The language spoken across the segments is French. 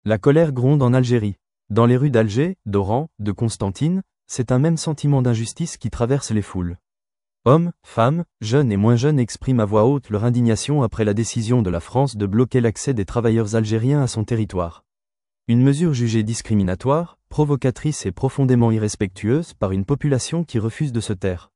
La colère gronde en Algérie. Dans les rues d'Alger, d'Oran, de Constantine, c'est un même sentiment d'injustice qui traverse les foules. Hommes, femmes, jeunes et moins jeunes expriment à voix haute leur indignation après la décision de la France de bloquer l'accès des travailleurs algériens à son territoire. Une mesure jugée discriminatoire, provocatrice et profondément irrespectueuse par une population qui refuse de se taire.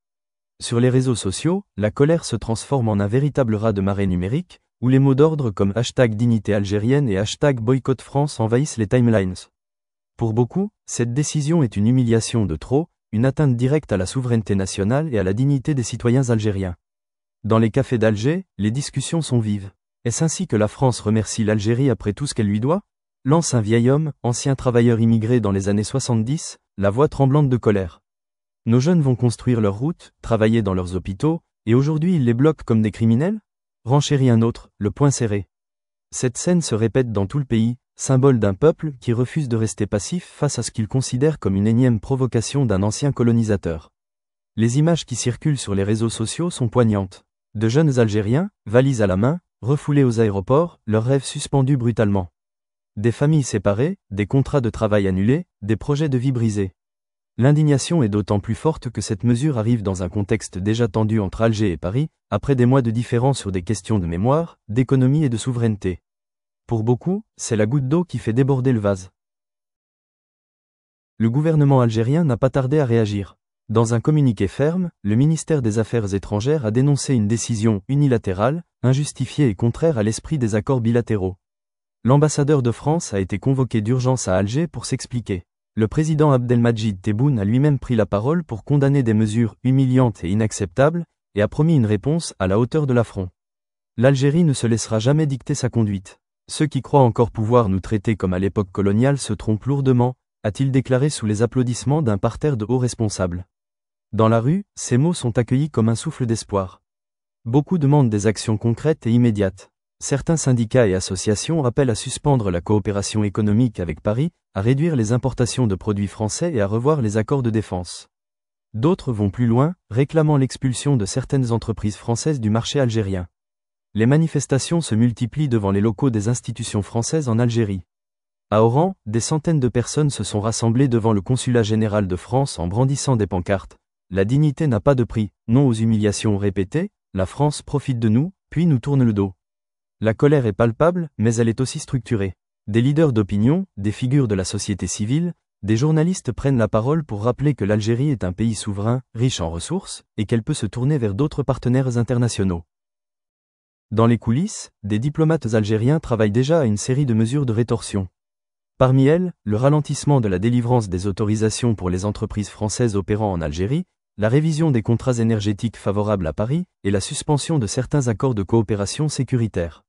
Sur les réseaux sociaux, la colère se transforme en un véritable raz-de-marée numérique, où les mots d'ordre comme #dignité algérienne et #boycott France envahissent les timelines. Pour beaucoup, cette décision est une humiliation de trop, une atteinte directe à la souveraineté nationale et à la dignité des citoyens algériens. Dans les cafés d'Alger, les discussions sont vives. Est-ce ainsi que la France remercie l'Algérie après tout ce qu'elle lui doit ? Lance un vieil homme, ancien travailleur immigré dans les années 70, la voix tremblante de colère. Nos jeunes vont construire leurs routes, travailler dans leurs hôpitaux, et aujourd'hui ils les bloquent comme des criminels ? Renchérit un autre, le poing serré. Cette scène se répète dans tout le pays, symbole d'un peuple qui refuse de rester passif face à ce qu'il considère comme une énième provocation d'un ancien colonisateur. Les images qui circulent sur les réseaux sociaux sont poignantes. De jeunes Algériens, valises à la main, refoulés aux aéroports, leurs rêves suspendus brutalement. Des familles séparées, des contrats de travail annulés, des projets de vie brisés. L'indignation est d'autant plus forte que cette mesure arrive dans un contexte déjà tendu entre Alger et Paris, après des mois de différends sur des questions de mémoire, d'économie et de souveraineté. Pour beaucoup, c'est la goutte d'eau qui fait déborder le vase. Le gouvernement algérien n'a pas tardé à réagir. Dans un communiqué ferme, le ministère des Affaires étrangères a dénoncé une décision unilatérale, injustifiée et contraire à l'esprit des accords bilatéraux. L'ambassadeur de France a été convoqué d'urgence à Alger pour s'expliquer. Le président Abdelmadjid Tebboune a lui-même pris la parole pour condamner des mesures humiliantes et inacceptables, et a promis une réponse à la hauteur de l'affront. L'Algérie ne se laissera jamais dicter sa conduite. Ceux qui croient encore pouvoir nous traiter comme à l'époque coloniale se trompent lourdement, a-t-il déclaré sous les applaudissements d'un parterre de hauts responsables. Dans la rue, ces mots sont accueillis comme un souffle d'espoir. Beaucoup demandent des actions concrètes et immédiates. Certains syndicats et associations appellent à suspendre la coopération économique avec Paris, à réduire les importations de produits français et à revoir les accords de défense. D'autres vont plus loin, réclamant l'expulsion de certaines entreprises françaises du marché algérien. Les manifestations se multiplient devant les locaux des institutions françaises en Algérie. À Oran, des centaines de personnes se sont rassemblées devant le consulat général de France en brandissant des pancartes. La dignité n'a pas de prix, non aux humiliations répétées, la France profite de nous, puis nous tourne le dos. La colère est palpable, mais elle est aussi structurée. Des leaders d'opinion, des figures de la société civile, des journalistes prennent la parole pour rappeler que l'Algérie est un pays souverain, riche en ressources, et qu'elle peut se tourner vers d'autres partenaires internationaux. Dans les coulisses, des diplomates algériens travaillent déjà à une série de mesures de rétorsion. Parmi elles, le ralentissement de la délivrance des autorisations pour les entreprises françaises opérant en Algérie, la révision des contrats énergétiques favorables à Paris, et la suspension de certains accords de coopération sécuritaire.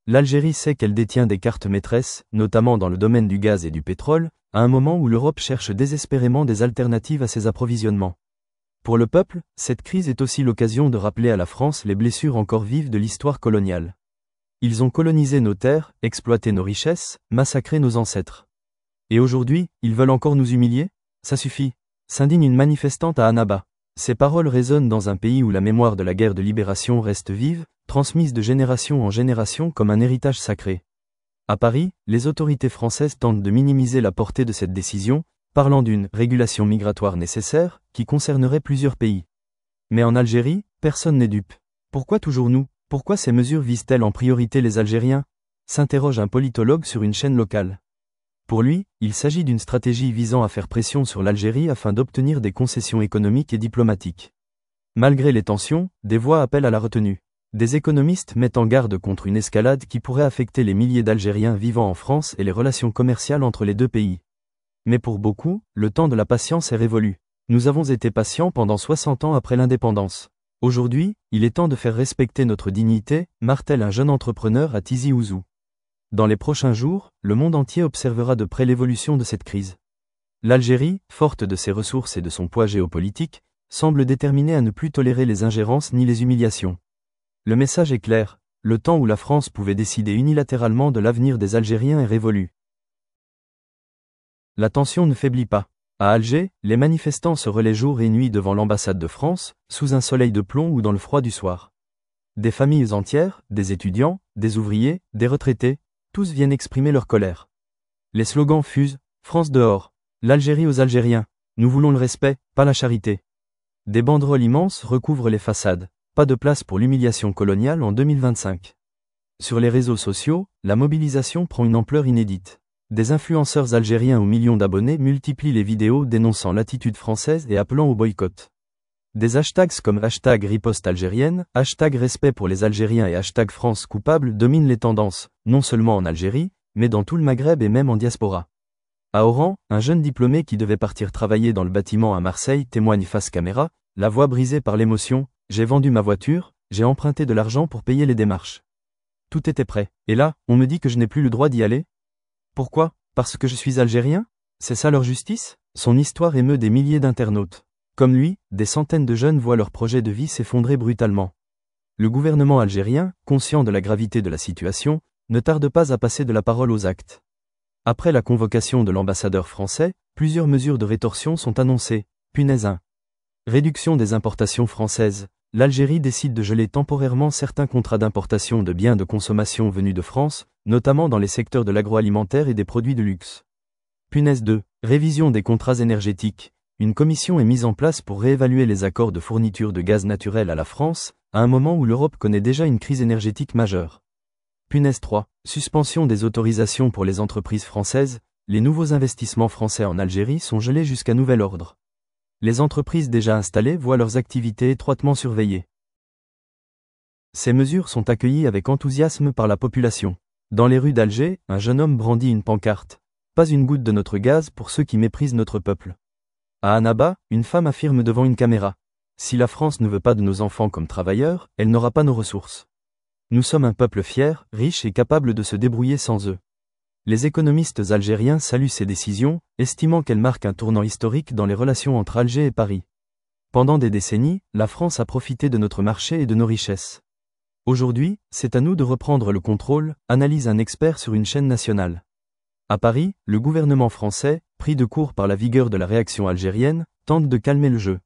L'Algérie sait qu'elle détient des cartes maîtresses, notamment dans le domaine du gaz et du pétrole, à un moment où l'Europe cherche désespérément des alternatives à ses approvisionnements. Pour le peuple, cette crise est aussi l'occasion de rappeler à la France les blessures encore vives de l'histoire coloniale. Ils ont colonisé nos terres, exploité nos richesses, massacré nos ancêtres. Et aujourd'hui, ils veulent encore nous humilier ? Ça suffit, s'indigne une manifestante à Annaba. Ces paroles résonnent dans un pays où la mémoire de la guerre de libération reste vive, transmise de génération en génération comme un héritage sacré. À Paris, les autorités françaises tentent de minimiser la portée de cette décision, parlant d'une « régulation migratoire nécessaire » qui concernerait plusieurs pays. Mais en Algérie, personne n'est dupe. Pourquoi toujours nous ? Pourquoi ces mesures visent-elles en priorité les Algériens ? S'interroge un politologue sur une chaîne locale. Pour lui, il s'agit d'une stratégie visant à faire pression sur l'Algérie afin d'obtenir des concessions économiques et diplomatiques. Malgré les tensions, des voix appellent à la retenue. Des économistes mettent en garde contre une escalade qui pourrait affecter les milliers d'Algériens vivant en France et les relations commerciales entre les deux pays. Mais pour beaucoup, le temps de la patience est révolu. Nous avons été patients pendant 60 ans après l'indépendance. Aujourd'hui, il est temps de faire respecter notre dignité, martèle un jeune entrepreneur à Tizi Ouzou. Dans les prochains jours, le monde entier observera de près l'évolution de cette crise. L'Algérie, forte de ses ressources et de son poids géopolitique, semble déterminée à ne plus tolérer les ingérences ni les humiliations. Le message est clair, le temps où la France pouvait décider unilatéralement de l'avenir des Algériens est révolu. La tension ne faiblit pas. À Alger, les manifestants se relaient jour et nuit devant l'ambassade de France, sous un soleil de plomb ou dans le froid du soir. Des familles entières, des étudiants, des ouvriers, des retraités, tous viennent exprimer leur colère. Les slogans fusent, France dehors, l'Algérie aux Algériens, nous voulons le respect, pas la charité. Des banderoles immenses recouvrent les façades, pas de place pour l'humiliation coloniale en 2025. Sur les réseaux sociaux, la mobilisation prend une ampleur inédite. Des influenceurs algériens aux millions d'abonnés multiplient les vidéos dénonçant l'attitude française et appelant au boycott. Des hashtags comme hashtag riposte algérienne, hashtag respect pour les Algériens et hashtag France coupable dominent les tendances, non seulement en Algérie, mais dans tout le Maghreb et même en diaspora. À Oran, un jeune diplômé qui devait partir travailler dans le bâtiment à Marseille témoigne face caméra, la voix brisée par l'émotion, « J'ai vendu ma voiture, j'ai emprunté de l'argent pour payer les démarches. Tout était prêt, et là, on me dit que je n'ai plus le droit d'y aller ? Pourquoi ? Parce que je suis algérien ? C'est ça leur justice ? » Son histoire émeut des milliers d'internautes. Comme lui, des centaines de jeunes voient leur projet de vie s'effondrer brutalement. Le gouvernement algérien, conscient de la gravité de la situation, ne tarde pas à passer de la parole aux actes. Après la convocation de l'ambassadeur français, plusieurs mesures de rétorsion sont annoncées. Punaise 1. Réduction des importations françaises. L'Algérie décide de geler temporairement certains contrats d'importation de biens de consommation venus de France, notamment dans les secteurs de l'agroalimentaire et des produits de luxe. Punaise 2. Révision des contrats énergétiques. Une commission est mise en place pour réévaluer les accords de fourniture de gaz naturel à la France, à un moment où l'Europe connaît déjà une crise énergétique majeure. Punaise 3. Suspension des autorisations pour les entreprises françaises. Les nouveaux investissements français en Algérie sont gelés jusqu'à nouvel ordre. Les entreprises déjà installées voient leurs activités étroitement surveillées. Ces mesures sont accueillies avec enthousiasme par la population. Dans les rues d'Alger, un jeune homme brandit une pancarte. Pas une goutte de notre gaz pour ceux qui méprisent notre peuple. À Annaba, une femme affirme devant une caméra. Si la France ne veut pas de nos enfants comme travailleurs, elle n'aura pas nos ressources. Nous sommes un peuple fier, riche et capable de se débrouiller sans eux. Les économistes algériens saluent ces décisions, estimant qu'elles marquent un tournant historique dans les relations entre Alger et Paris. Pendant des décennies, la France a profité de notre marché et de nos richesses. Aujourd'hui, c'est à nous de reprendre le contrôle, analyse un expert sur une chaîne nationale. À Paris, le gouvernement français, pris de court par la vigueur de la réaction algérienne, tente de calmer le jeu.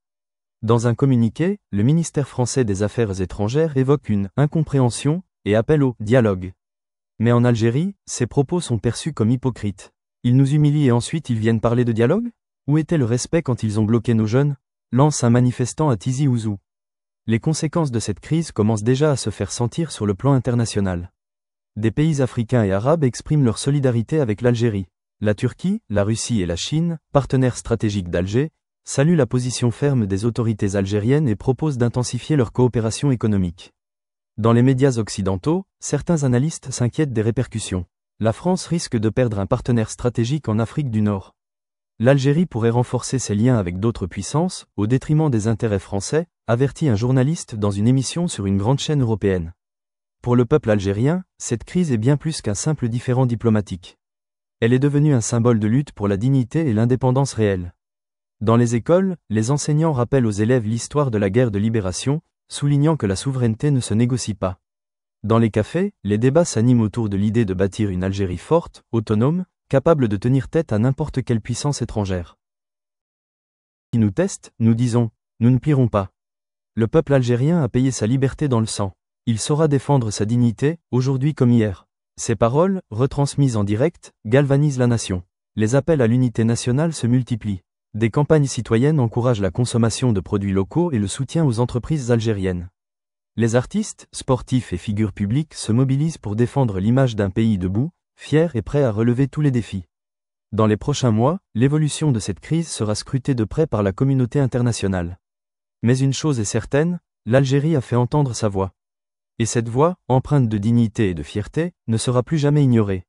Dans un communiqué, le ministère français des Affaires étrangères évoque une incompréhension et appelle au dialogue. Mais en Algérie, ces propos sont perçus comme hypocrites. Ils nous humilient et ensuite ils viennent parler de dialogue ? Où était le respect quand ils ont bloqué nos jeunes ? Lance un manifestant à Tizi Ouzou. Les conséquences de cette crise commencent déjà à se faire sentir sur le plan international. Des pays africains et arabes expriment leur solidarité avec l'Algérie. La Turquie, la Russie et la Chine, partenaires stratégiques d'Alger, saluent la position ferme des autorités algériennes et proposent d'intensifier leur coopération économique. Dans les médias occidentaux, certains analystes s'inquiètent des répercussions. La France risque de perdre un partenaire stratégique en Afrique du Nord. L'Algérie pourrait renforcer ses liens avec d'autres puissances, au détriment des intérêts français, avertit un journaliste dans une émission sur une grande chaîne européenne. Pour le peuple algérien, cette crise est bien plus qu'un simple différend diplomatique. Elle est devenue un symbole de lutte pour la dignité et l'indépendance réelle. Dans les écoles, les enseignants rappellent aux élèves l'histoire de la guerre de libération, soulignant que la souveraineté ne se négocie pas. Dans les cafés, les débats s'animent autour de l'idée de bâtir une Algérie forte, autonome, capable de tenir tête à n'importe quelle puissance étrangère. Si nous testent, nous disons, nous ne plierons pas. Le peuple algérien a payé sa liberté dans le sang. Il saura défendre sa dignité, aujourd'hui comme hier. Ces paroles, retransmises en direct, galvanisent la nation. Les appels à l'unité nationale se multiplient. Des campagnes citoyennes encouragent la consommation de produits locaux et le soutien aux entreprises algériennes. Les artistes, sportifs et figures publiques se mobilisent pour défendre l'image d'un pays debout, fier et prêt à relever tous les défis. Dans les prochains mois, l'évolution de cette crise sera scrutée de près par la communauté internationale. Mais une chose est certaine, l'Algérie a fait entendre sa voix. Et cette voix, empreinte de dignité et de fierté, ne sera plus jamais ignorée.